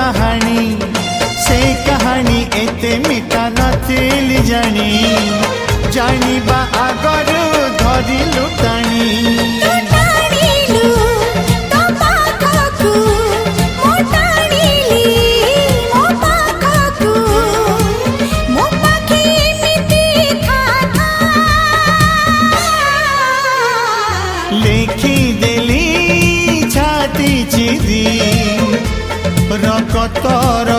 कहानी से कहानी एते मिठा नथिली जानी जानिबा आगरु धरिलु टाणी लेखी देली छाती चिरी रकतर